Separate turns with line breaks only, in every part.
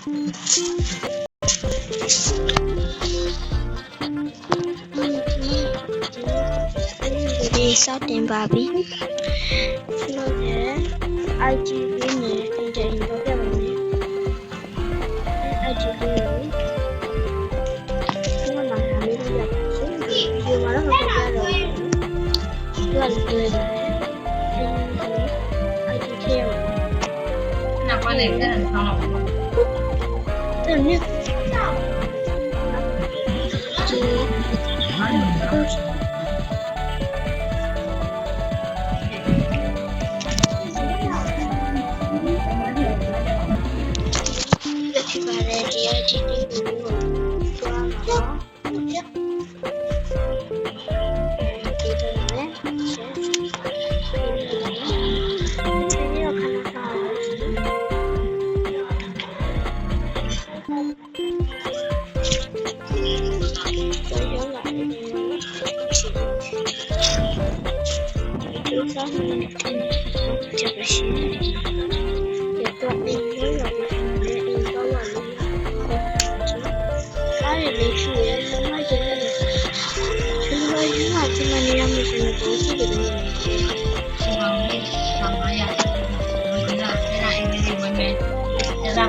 ဒီစတင်ပါပြီလို့လည်း IG လေးနဲ့တင်ကြရင်တော့ပြပါမယ် IG လေးကိုဒီမှာလာလေးရပါတယ်ဒီမှာတော့ပြတော့ဒီကလည်းတွေ့ပါတယ်IG ထည့်ရအောင်နောက်ပိုင်းလည်းအဲ့ဒါဆောင်းတော့တယ်မြစ်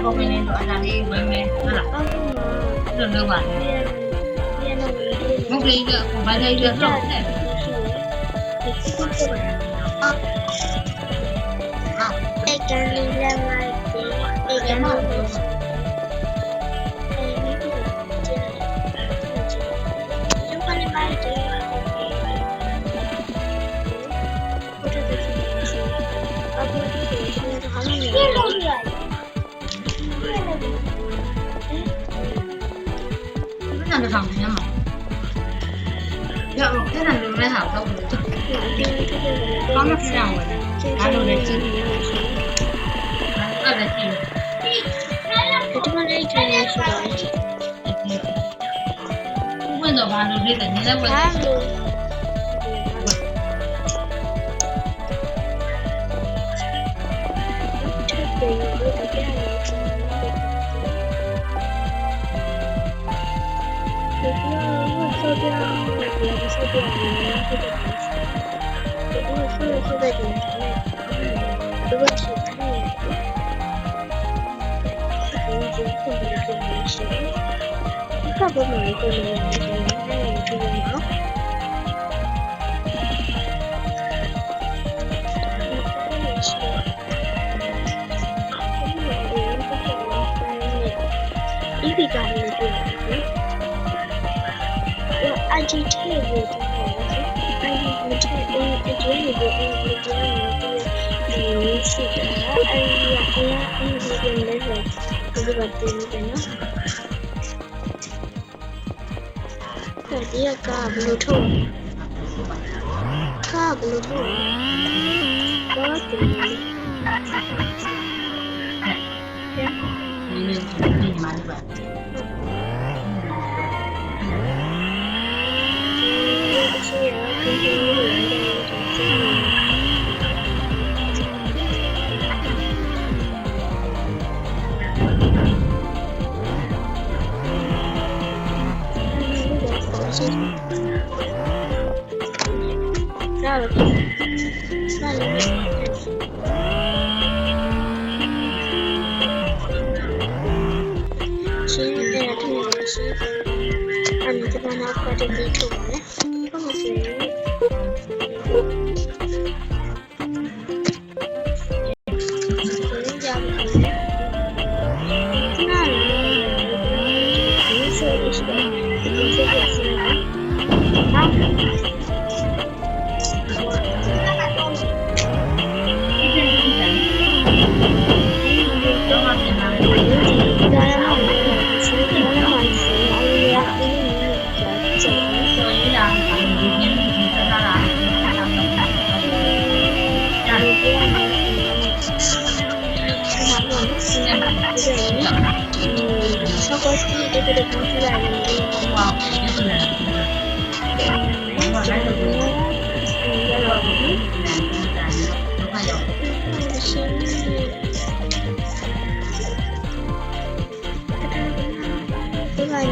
ကိုမင်းတို့အလားလေးဝင်မယ်ဟုတ်လားလို့လုပ်ပါမဟုတ်လေကဘာလဲရတော့တဲ့
အဲ့ကလေးလည်းမသိအဲ့ကမှ
那上天嘛，要不这咱就买啥都不知道。刚刚是这样的，俺都在记，俺在记。
我这边来一天是多少钱？
问到俺都对的，你来问。
看不懂一个人，那你这个吗？一笔账的对，我按这个的话，按这个是的，这个对的呢。第二个不露头，卡不露头，高对。
你买的吧？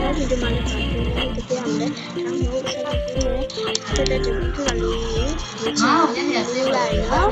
တဲ့ဗီဒီယိုမှာလည်းပါတယ်ဒီနေ့တကယ်အောင်လဲဒါမှမဟုတ်ဆက်ပြီးတော့တက်တဲ့တူတူလေး
ငါ့ကိုမျက်နှာဆေးလိုက်နော်